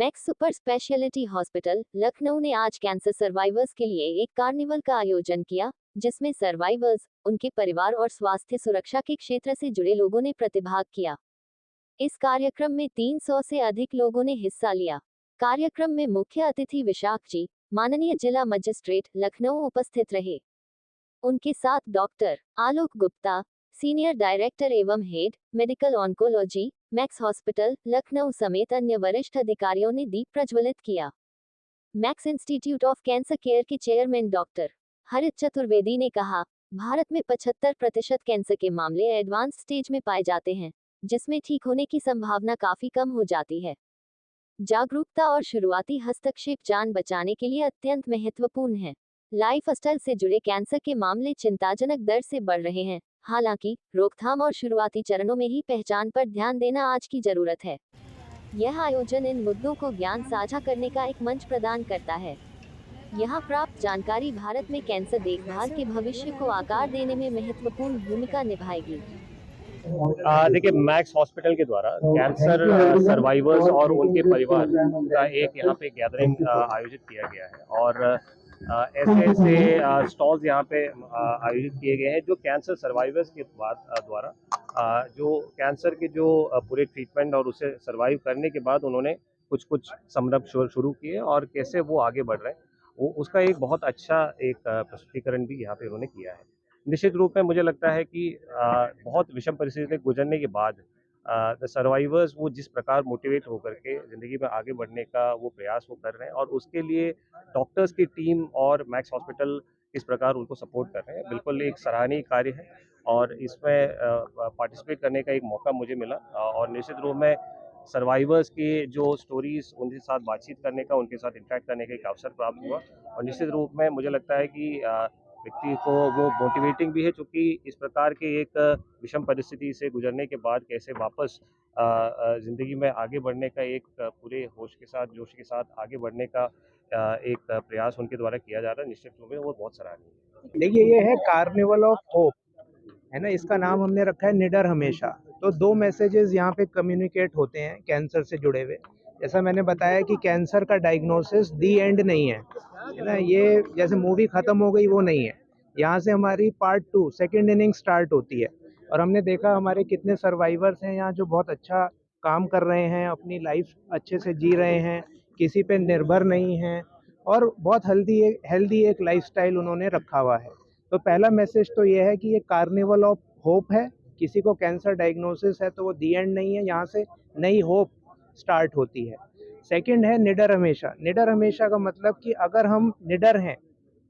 Max super speciality hospital Lucknow ने आज cancer survivors के लिए एक कार्निवल का आयोजन किया, जिसमें सर्वाइवर्स, उनके परिवार और स्वास्थ्य सुरक्षा के क्षेत्र से जुड़े लोगों ने प्रतिभाग किया। इस कार्यक्रम में 300 से अधिक लोगों ने हिस्सा लिया। कार्यक्रम में मुख्य अतिथि विशाख जी, माननीय जिला मजिस्ट्रेट लखनऊ उपस्थित रहे। उनके साथ doctor Alok Gupta, senior director एवं head medical oncology, max hospital Lucknow समेत अन्य वरिष्ठ अधिकारियों ने दीप प्रज्वलित किया। Max institute of cancer care के चेयरमैन डॉक्टर हरित चतुर्वेदी ने कहा, भारत में 75% कैंसर के मामले एडवांस स्टेज में पाए जाते हैं, जिसमें ठीक होने की संभावना काफी कम हो जाती है। जागरूकता और शुरुआती हस्तक्षेप जान बचाने के लिए अत्यंत महत्वपूर्ण है। लाइफस्टाइल से जुड़े कैंसर के मामले चिंताजनक दर से बढ़ रहे हैं। हालांकि रोकथाम और शुरुआती चरणों में ही पहचान पर ध्यान देना आज की जरूरत है। यह आयोजन इन मुद्दों को ज्ञान साझा करने का एक मंच प्रदान करता है। यहाँ प्राप्त जानकारी भारत में कैंसर देखभाल के भविष्य को आकार देने में महत्वपूर्ण भूमिका निभाएगी। देखिए, मैक्स हॉस्पिटल के द्वारा कैंसर सर्वाइवर्स और उनके परिवार का एक यहाँ पे गैदरिंग आयोजित किया गया है और ऐसे ऐसे स्टॉल्स यहाँ पे आयोजित किए गए हैं जो कैंसर सर्वाइवर्स के द्वारा जो कैंसर के जो पूरे ट्रीटमेंट और उसे सर्वाइव करने के बाद उन्होंने कुछ कुछ संरंभ शुरू किए और कैसे वो आगे बढ़ रहे हैं, वो उसका एक बहुत अच्छा एक प्रस्तुतिकरण भी यहाँ पे उन्होंने किया है। निश्चित रूप में मुझे लगता है कि बहुत विषम परिस्थिति से गुजरने के बाद द सर्वाइवर्स वो जिस प्रकार मोटिवेट होकर के ज़िंदगी में आगे बढ़ने का वो प्रयास वो कर रहे हैं और उसके लिए डॉक्टर्स की टीम और मैक्स हॉस्पिटल किस प्रकार उनको सपोर्ट कर रहे हैं, बिल्कुल एक सराहनीय कार्य है और इसमें पार्टिसिपेट करने का एक मौका मुझे मिला और निश्चित रूप में सर्वाइवर्स की जो स्टोरीज उनके साथ बातचीत करने का, उनके साथ इंटरेक्ट करने का एक अवसर प्राप्त हुआ और निश्चित रूप में मुझे लगता है कि व्यक्ति को वो मोटिवेटिंग भी है, क्योंकि इस प्रकार के एक विषम परिस्थिति से गुजरने के बाद कैसे वापस ज़िंदगी में आगे बढ़ने का एक पूरे होश के साथ, जोश के साथ आगे बढ़ने का एक प्रयास उनके द्वारा किया जा रहा है, निश्चित रूप में वो बहुत सराहनीय है। देखिए, ये है कार्निवल ऑफ होप, है ना। इसका नाम हमने रखा है निडर हमेशा। तो दो मैसेजेस यहाँ पे कम्युनिकेट होते हैं कैंसर से जुड़े हुए। जैसा मैंने बताया कि कैंसर का डायग्नोसिस दी एंड नहीं है ना। ये जैसे मूवी खत्म हो गई वो नहीं है। यहाँ से हमारी पार्ट 2 सेकेंड इनिंग स्टार्ट होती है और हमने देखा हमारे कितने सर्वाइवर्स हैं यहाँ जो बहुत अच्छा काम कर रहे हैं, अपनी लाइफ अच्छे से जी रहे हैं, किसी पे निर्भर नहीं हैं और बहुत हेल्दी एक लाइफस्टाइल उन्होंने रखा हुआ है। तो पहला मैसेज तो ये है कि ये कार्निवल ऑफ होप है। किसी को कैंसर डायग्नोसिस है तो वो दी एंड नहीं है, यहाँ से नई होप स्टार्ट होती है। सेकंड है निडर हमेशा। निडर हमेशा का मतलब कि अगर हम निडर हैं,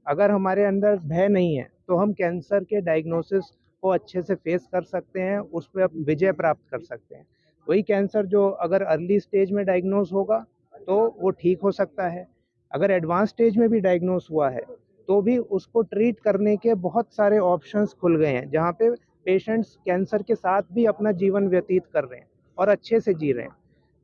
अगर हमारे अंदर भय नहीं है, तो हम कैंसर के डायग्नोसिस को अच्छे से फेस कर सकते हैं, उस पर विजय प्राप्त कर सकते हैं। वही कैंसर जो अगर अर्ली स्टेज में डायग्नोस होगा तो वो ठीक हो सकता है, अगर एडवांस स्टेज में भी डायग्नोस हुआ है तो भी उसको ट्रीट करने के बहुत सारे ऑप्शंस खुल गए हैं, जहाँ पे पेशेंट्स कैंसर के साथ भी अपना जीवन व्यतीत कर रहे हैं और अच्छे से जी रहे हैं।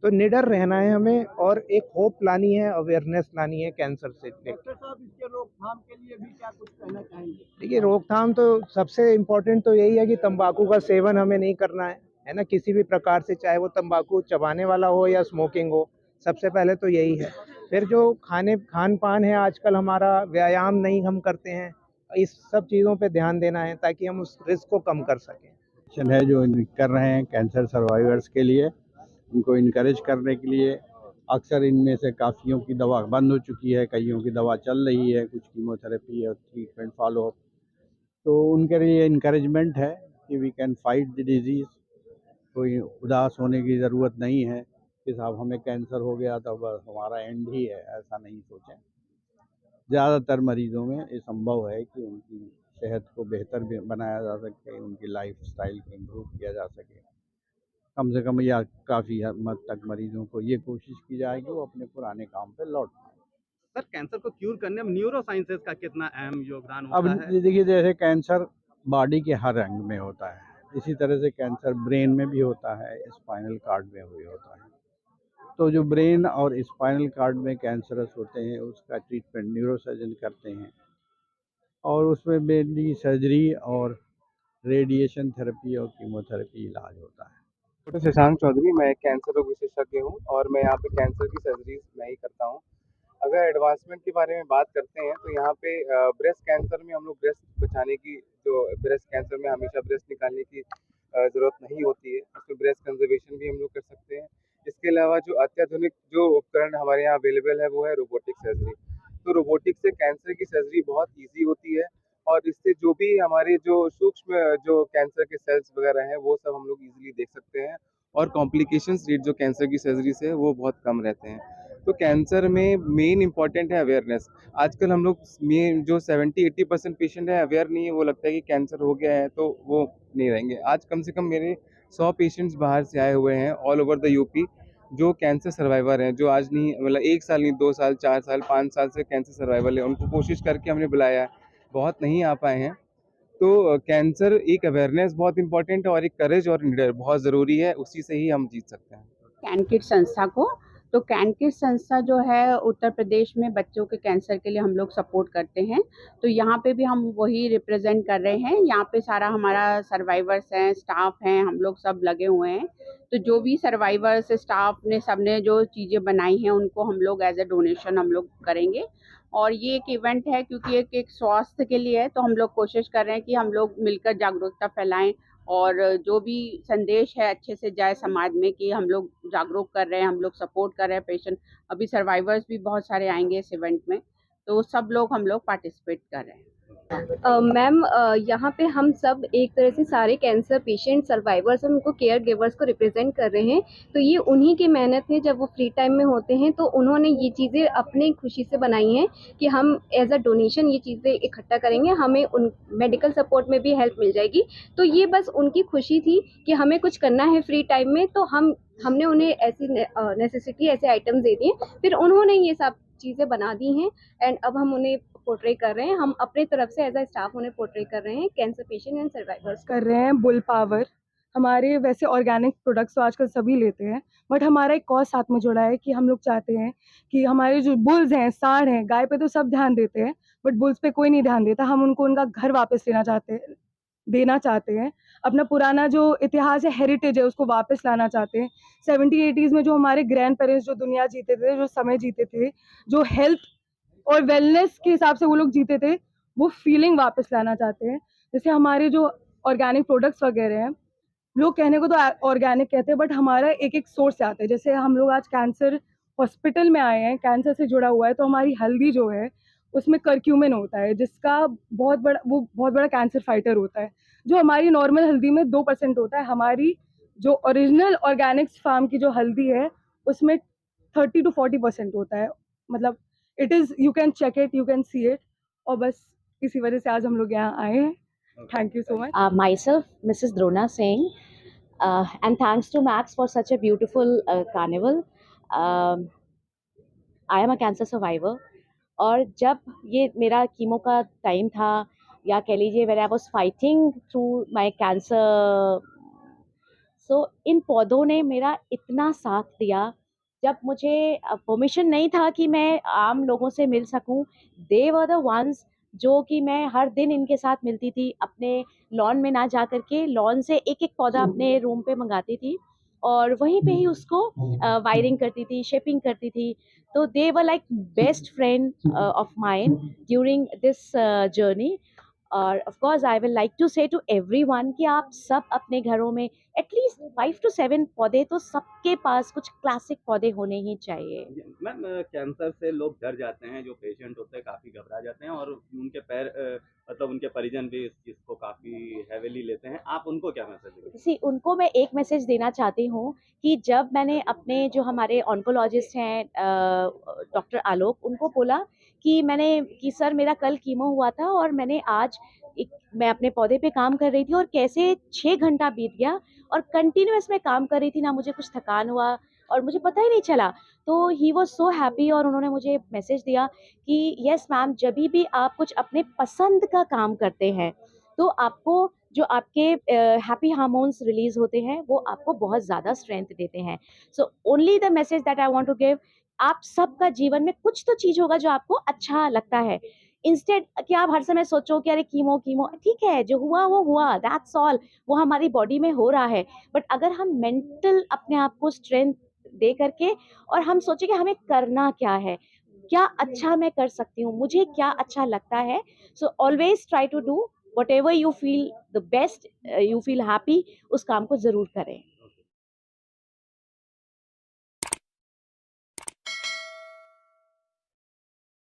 तो निडर रहना है हमें और एक होप लानी है, अवेयरनेस लानी है कैंसर से लेकर। डॉक्टर साहब, इसके रोकथाम के लिए भी क्या कुछ कहना चाहेंगे? देखिए, रोकथाम तो सबसे इम्पोर्टेंट तो यही है कि तंबाकू का सेवन हमें नहीं करना है ना, किसी भी प्रकार से, चाहे वो तंबाकू चबाने वाला हो या स्मोकिंग हो। सबसे पहले तो यही है। फिर जो खान पान है, आजकल हमारा व्यायाम नहीं हम करते हैं, इस सब चीज़ों पे ध्यान देना है ताकि हम उस रिस्क को कम कर सकें। है जो कर रहे हैं कैंसर सर्वाइवर्स के लिए, उनको इनकरेज करने के लिए। अक्सर इनमें से काफ़ियों की दवा बंद हो चुकी है, कईयों की दवा चल रही है, कुछ कीमोथेरेपी और ट्रीटमेंट फॉलो अप। तो उनके लिए इनकरेजमेंट है कि we can fight the disease. कोई उदास होने की ज़रूरत नहीं है कि साहब हमें कैंसर हो गया तो बस हमारा एंड ही है, ऐसा नहीं सोचें। ज़्यादातर मरीज़ों में ये संभव है कि उनकी सेहत को बेहतर बनाया जा सके, उनकी लाइफ स्टाइल को इम्प्रूव किया जा सके। कम से कम या काफ़ी हद तक मरीजों को ये कोशिश की जाए कि वो अपने पुराने काम पे लौट पाएँ। सर, कैंसर को क्यूर करने में न्यूरो साइंसेज का कितना अहम योगदान अब होता है? देखिए, जैसे कैंसर बॉडी के हर अंग में होता है, इसी तरह से कैंसर ब्रेन में भी होता है, स्पाइनल कॉर्ड में भी होता है। तो जो ब्रेन और स्पाइनल कॉर्ड में कैंसरस होते हैं उसका ट्रीटमेंट न्यूरोसर्जन करते हैं और उसमें मेनली सर्जरी और रेडिएशन थेरेपी और कीमोथेरेपी इलाज होता है। डॉक्टर शशांक चौधरी, मैं एक कैंसर रोग विशेषज्ञ हूँ और मैं यहाँ पे कैंसर की सर्जरीज मैं ही करता हूँ। अगर एडवांसमेंट के बारे में बात करते हैं तो यहाँ पे ब्रेस्ट कैंसर में हम लोग ब्रेस्ट बचाने की, जो ब्रेस्ट कैंसर में हमेशा ब्रेस्ट निकालने की ज़रूरत नहीं होती है, उसमें ब्रेस्ट कंजर्वेशन भी हम लोग कर सकते हैं। इसके अलावा जो अत्याधुनिक जो उपकरण हमारे यहाँ अवेलेबल है वो है रोबोटिक सर्जरी। तो रोबोटिक से कैंसर की सर्जरी बहुत ईजी होती है और इससे जो भी हमारे जो सूक्ष्म जो कैंसर के सेल्स वगैरह हैं वो सब हम लोग ईजिली देख सकते हैं और कॉम्प्लिकेशंस रेट जो कैंसर की सर्जरी से है वो बहुत कम रहते हैं। तो कैंसर में मेन इंपॉर्टेंट है अवेयरनेस। आजकल हम लोग में जो 70-80% पेशेंट है अवेयर नहीं है, वो लगता है कि कैंसर हो गया है तो वो नहीं रहेंगे। आज कम से कम मेरे 100 पेशेंट्स बाहर से आए हुए हैं ऑल ओवर द यूपी, जो कैंसर सर्वाइवर हैं, जो आज नहीं मतलब 1 साल नहीं 2 साल 4 साल 5 साल से कैंसर सर्वाइवर है, उनको कोशिश करके हमने बुलाया है, बहुत नहीं आ पाए हैं। तो कैंसर एक अवेयरनेस बहुत इंपॉर्टेंट है और एक करेज और निडर बहुत ज़रूरी है, उसी से ही हम जीत सकते हैं। कैनकिड संस्था को, तो कैनकिड संस्था जो है उत्तर प्रदेश में बच्चों के कैंसर के लिए हम लोग सपोर्ट करते हैं। तो यहाँ पे भी हम वही रिप्रेजेंट कर रहे हैं। यहाँ पे सारा हमारा सर्वाइवर्स हैं, स्टाफ हैं, हम लोग सब लगे हुए हैं। तो जो भी सर्वाइवर्स स्टाफ ने सबने जो चीज़ें बनाई हैं उनको हम लोग एज ए डोनेशन हम लोग करेंगे। और ये एक इवेंट है क्योंकि एक स्वास्थ्य के लिए है, तो हम लोग कोशिश कर रहे हैं कि हम लोग मिलकर जागरूकता फैलाएं और जो भी संदेश है अच्छे से जाए समाज में कि हम लोग जागरूक कर रहे हैं, हम लोग सपोर्ट कर रहे हैं पेशेंट। अभी सर्वाइवर्स भी बहुत सारे आएंगे इस इवेंट में, तो सब लोग हम लोग पार्टिसिपेट कर रहे हैं। मैम, यहाँ पे हम सब एक तरह से सारे कैंसर पेशेंट सर्वाइवर्स और उनको केयर गिवर्स को रिप्रेजेंट कर रहे हैं। तो ये उन्हीं की मेहनत है, जब वो फ्री टाइम में होते हैं तो उन्होंने ये चीज़ें अपनी खुशी से बनाई हैं कि हम एज अ डोनेशन ये चीज़ें इकट्ठा करेंगे, हमें उन मेडिकल सपोर्ट में भी हेल्प मिल जाएगी। तो ये बस उनकी खुशी थी कि हमें कुछ करना है फ्री टाइम में, तो हमने उन्हें ऐसी नेसेसिटी ऐसे आइटम्स दे दिए, फिर उन्होंने ये सब चीज़ें बना दी हैं एंड अब हम उन्हें पोर्ट्रे कर रहे हैं। हम अपने तरफ से एज अ स्टाफ उन्हें पोर्ट्रे कर रहे हैं, कैंसर पेशेंट एंड सर्वाइवर्स कर रहे हैं। बुल पावर हमारे वैसे ऑर्गेनिक प्रोडक्ट्स तो आजकल सभी लेते हैं, बट हमारा एक कॉज साथ में जुड़ा है कि हम लोग चाहते हैं कि हमारे जो बुल्स हैं, सांड हैं, गाय पे तो सब ध्यान देते हैं बट बुल्स पे कोई नहीं ध्यान देता। हम उनको उनका घर वापस देना चाहते हैं। अपना पुराना जो इतिहास है, हेरिटेज है, उसको वापस लाना चाहते हैं। 70-80s में जो हमारे ग्रैंड पेरेंट्स जो दुनिया जीते थे, जो समय जीते थे, जो हेल्थ और वेलनेस के हिसाब से वो लोग जीते थे, वो फीलिंग वापस लाना चाहते हैं। जैसे हमारे जो ऑर्गेनिक प्रोडक्ट्स वगैरह हैं, लोग कहने को तो ऑर्गेनिक कहते हैं बट हमारा एक एक सोर्स से आता है। जैसे हम लोग आज कैंसर हॉस्पिटल में आए हैं, कैंसर से जुड़ा हुआ है, तो हमारी हल्दी जो है उसमें करक्यूमिन होता है, जिसका बहुत बड़ा कैंसर फाइटर होता है। जो हमारी नॉर्मल हल्दी में 2% होता है, हमारी जो ओरिजिनल ऑर्गेनिक्स फार्म की जो हल्दी है उसमें 30 to 40% होता है। मतलब it is, you can check it, you can see it. और बस इसी वजह से आज हम लोग यहाँ आए हैं। Thank you so much. Myself, Mrs. Drona Singh, and thanks to Max for such a beautiful carnival. I am a cancer survivor. और जब ये मेरा कीमो का टाइम था, या कह लीजिए when I was fighting through my cancer, so इन पौधों ने मेरा इतना साथ दिया। जब मुझे परमिशन नहीं था कि मैं आम लोगों से मिल सकूं, they were the ones जो कि मैं हर दिन इनके साथ मिलती थी। अपने लॉन में ना जा कर के लॉन से एक एक पौधा अपने रूम पे मंगाती थी और वहीं पे ही उसको वायरिंग करती थी, शेपिंग करती थी। तो they were like best friend of mine during this journey. और of course I will like to say to everyone कि आप सब अपने घरों में एटलीस्ट 5 to 7 पौधे, तो सबके पास कुछ क्लासिक पौधे होने ही चाहिए। मैम, कैंसर से लोग डर जाते हैं, जो पेशेंट होते हैं काफ़ी घबरा जाते हैं और उनके मतलब उनके परिजन भी इस चीज़ को काफ़ी हैवीली लेते हैं। आप उनको क्या मैसेज देंगे? उनको मैं एक मैसेज देना चाहती हूँ कि जब मैंने अपने जो हमारे ऑन्कोलॉजिस्ट हैं डॉक्टर आलोक, उनको बोला कि सर मेरा कल कीमो हुआ था और मैंने आज मैं अपने पौधे पे काम कर रही थी और कैसे 6 घंटा बीत गया और कंटिन्यूअस में काम कर रही थी, ना मुझे कुछ थकान हुआ और मुझे पता ही नहीं चला। तो ही वॉज सो हैप्पी और उन्होंने मुझे मैसेज दिया कि यस मैम, जब भी आप कुछ अपने पसंद का काम करते हैं तो आपको जो आपके हैप्पी हार्मोन्स रिलीज होते हैं वो आपको बहुत ज़्यादा स्ट्रेंथ देते हैं। So only the message that I want to give, आप सबका जीवन में कुछ तो चीज़ होगा जो आपको अच्छा लगता है। इंस्टेड कि आप हर समय सोचो कि अरे कीमो कीमो ठीक है, जो हुआ वो हुआ, दैट्स ऑल, वो हमारी बॉडी में हो रहा है। बट अगर हम मेंटल अपने आप को स्ट्रेंथ दे करके और हम सोचें कि हमें करना क्या है, क्या अच्छा मैं कर सकती हूँ, मुझे क्या अच्छा लगता है, so always try to do whatever you feel the best, you feel happy, उस काम को ज़रूर करें।